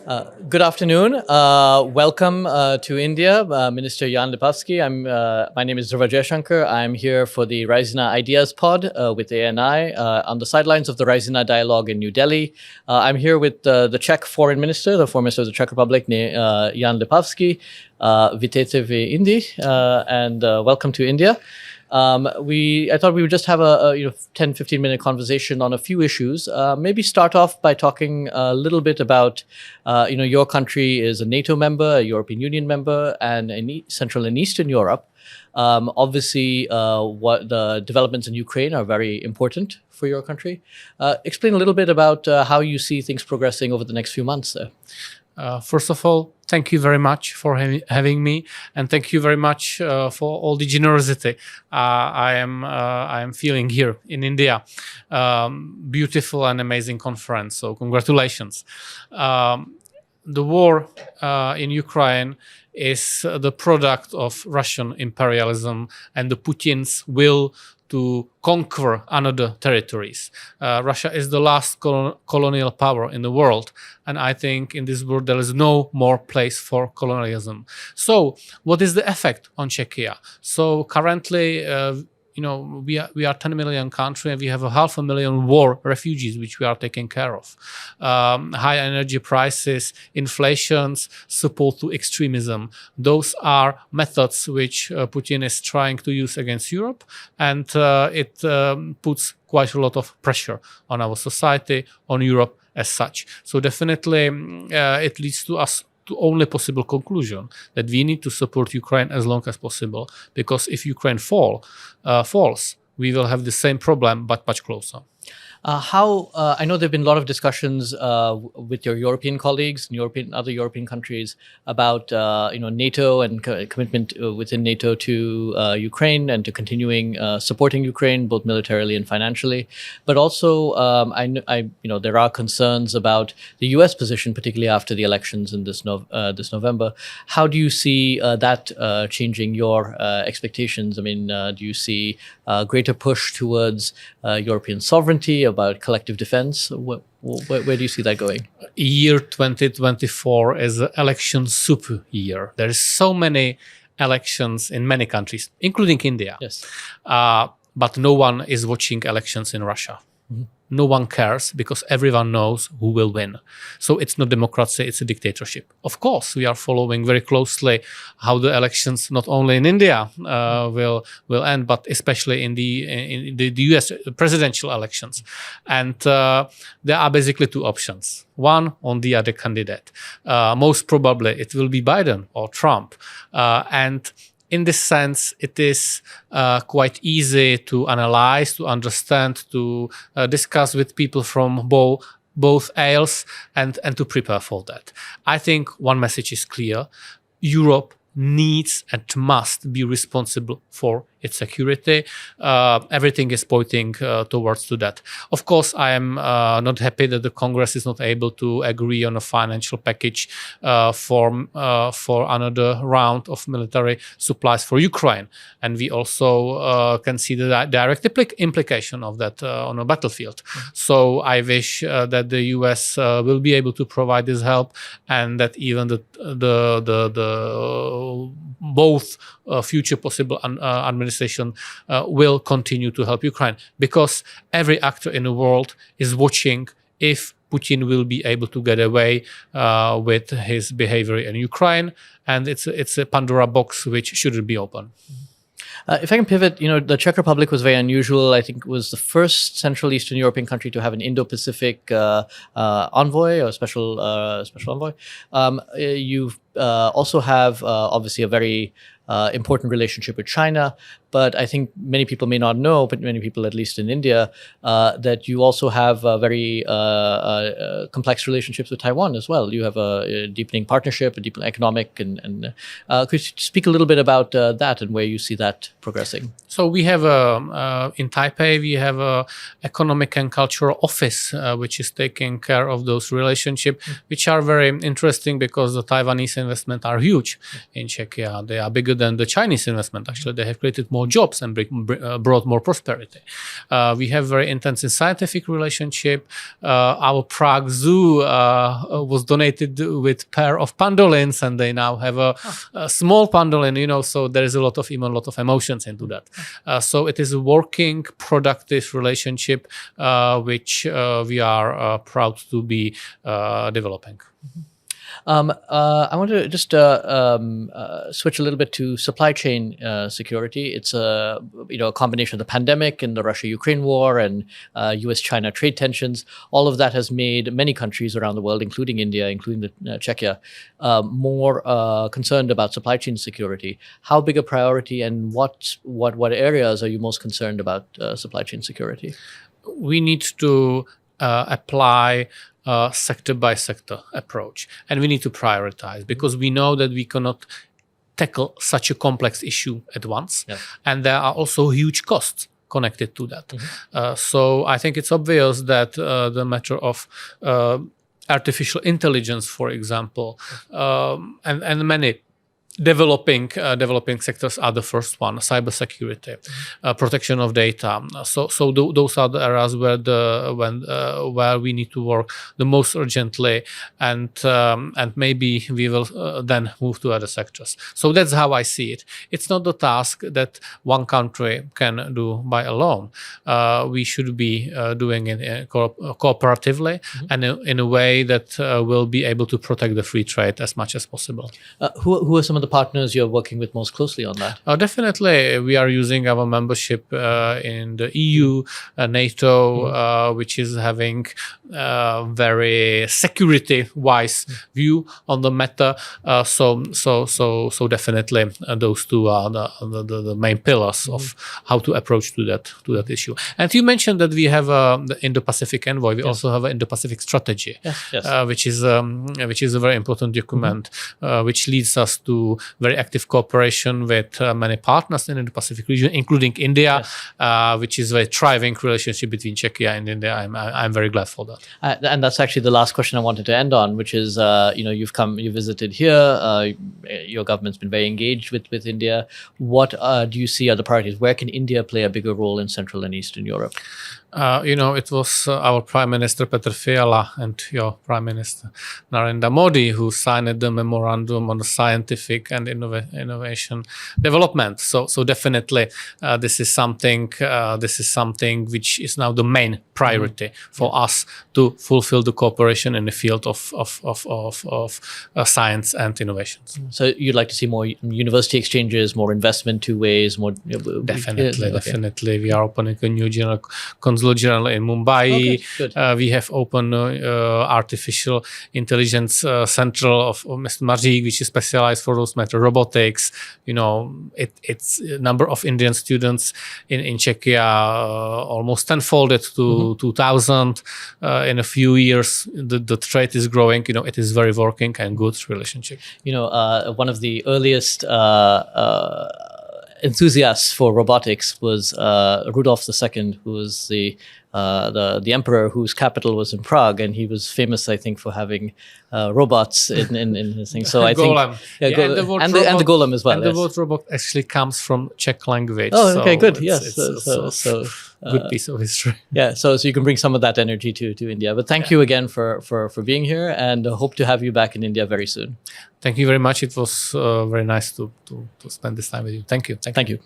Good afternoon. Welcome to India, Minister Jan Lipavsky. My name is Dhruva Jaishankar. I'm here for the Raisina Ideas Pod with ANI on the sidelines of the Raisina Dialogue in New Delhi. I'm here with the Czech Foreign Minister, the Foreign Minister of the Czech Republic, Jan Lipavsky. Vítejte v Indii and welcome to India. I thought we would just have a 10, 15-minute conversation on a few issues. Maybe start off by talking a little bit about, your country is a NATO member, a European Union member, and in Central and Eastern Europe. Obviously, what the developments in Ukraine are very important for your country. Explain a little bit about how you see things progressing over the next few months there. First of all, thank you very much for having me, and thank you very much for all the generosity I am feeling here in India. Beautiful and amazing conference. So congratulations. The war in Ukraine is the product of Russian imperialism and the Putin's will to conquer another territories. Russia is the last colonial power in the world, and I think in this world there is no more place for colonialism. So what is the effect on Czechia? So currently, we are 10 million country, and we have 500,000 war refugees which we are taking care of. High energy prices, inflations, support to extremism. Those are methods which Putin is trying to use against Europe, and it puts quite a lot of pressure on our society, on Europe as such. So definitely it leads to us to only possible conclusion that we need to support Ukraine as long as possible, because if Ukraine falls, we will have the same problem but much closer. I know there have been a lot of discussions with your European colleagues and other European countries about NATO and commitment within NATO to Ukraine and to continuing supporting Ukraine both militarily and financially. But also, there are concerns about the U.S. position, particularly after the elections in this November. How do you see that changing your expectations? I mean, do you see a greater push towards European sovereignty, about collective defense? Where do you see that going? Year 2024 is an election super year. There is so many elections in many countries, including India. Yes. But no one is watching elections in Russia. Mm-hmm. No one cares because everyone knows who will win. So it's not democracy, it's a dictatorship. Of course, we are following very closely how the elections, not only in India, will end, but especially in the US presidential elections. And there are basically two options. One on the other candidate. Most probably it will be Biden or Trump. And in this sense, it is quite easy to analyze, to understand, to discuss with people from both aisles and to prepare for that. I think one message is clear. Europe needs and must be responsible for its security. Everything is pointing towards to that. Of course, I am not happy that the Congress is not able to agree on a financial package for another round of military supplies for Ukraine. And we also can see the direct implication of that on a battlefield. Mm-hmm. So I wish that the US will be able to provide this help, and that even both future possible administration will continue to help Ukraine, because every actor in the world is watching if Putin will be able to get away with his behavior in Ukraine, and it's a Pandora box which shouldn't be open. If I can pivot, the Czech Republic was very unusual. I think it was the first Central Eastern European country to have an Indo-Pacific envoy or special envoy. You also have obviously a very important relationship with China, but I think many people may not know, but many people, at least in India, that you also have very complex relationships with Taiwan as well. You have a deepening partnership, a deepening economic, and could you speak a little bit about that and where you see that progressing? So we have in Taipei, we have a economic and cultural office which is taking care of those relationships, which are very interesting because the Taiwanese investments are huge in Czechia. They are bigger than the Chinese investment. Actually, they have created more jobs and brought more prosperity. We have very intensive scientific relationship. Our Prague Zoo was donated with pair of pandolins, and they now have a small pandolin. So there is a lot of emotions into that. So it is a working, productive relationship which we are proud to be developing. I want to just switch a little bit to supply chain security. It's a combination of the pandemic and the Russia-Ukraine war and U.S.-China trade tensions. All of that has made many countries around the world, including India, including Czechia, more concerned about supply chain security. How big a priority, and what areas are you most concerned about supply chain security? We need to apply sector by sector approach, and we need to prioritize, because we know that we cannot tackle such a complex issue at once, and there are also huge costs connected to that. So I think it's obvious that the matter of artificial intelligence, for example, and many developing sectors are the first one. Cybersecurity, protection of data. So those are the areas where we need to work the most urgently, and maybe we will then move to other sectors. So that's how I see it. It's not the task that one country can do by alone. We should be doing it cooperatively, and in a way that will be able to protect the free trade as much as possible. Who are some of the partners you're working with most closely on that? Definitely, we are using our membership in the EU, NATO, which is having very security-wise view on the matter. So definitely, those two are the main pillars of how to approach to that issue. And you mentioned that we have the Indo-Pacific envoy. We also have an Indo-Pacific strategy, which is a very important document, which leads us to very active cooperation with many partners in the Indo-Pacific region, including India, which is a thriving relationship between Czechia and India. I'm very glad for that. And that's actually the last question I wanted to end on, which is, you visited here, your government's been very engaged with India. What do you see are the priorities? Where can India play a bigger role in Central and Eastern Europe? It was our Prime Minister Petr Fiala and your Prime Minister Narendra Modi who signed the memorandum on the scientific and innovation development. So definitely, this is something which is now the main priority for us to fulfill the cooperation in the field of science and innovations. So you'd like to see more university exchanges, more investment, two ways, more. Definitely, we are opening a new consular general in Mumbai. We have opened artificial intelligence central of Mr. Mařík, which is specialized for those matter robotics. It's a number of Indian students in Czechia almost tenfolded to 2,000 in a few years. The trade is growing. It is very working and good relationship. One of the earliest enthusiasts for robotics was Rudolf II, who was the emperor whose capital was in Prague, and he was famous, I think, for having robots in his thing. So I think, and the golem as well. And the word robot actually comes from Czech language. Oh, okay, good. Good piece of history. Yeah, so you can bring some of that energy to India. But thank you again for being here, and hope to have you back in India very soon. Thank you very much. It was very nice to spend this time with you. Thank you. Thank you.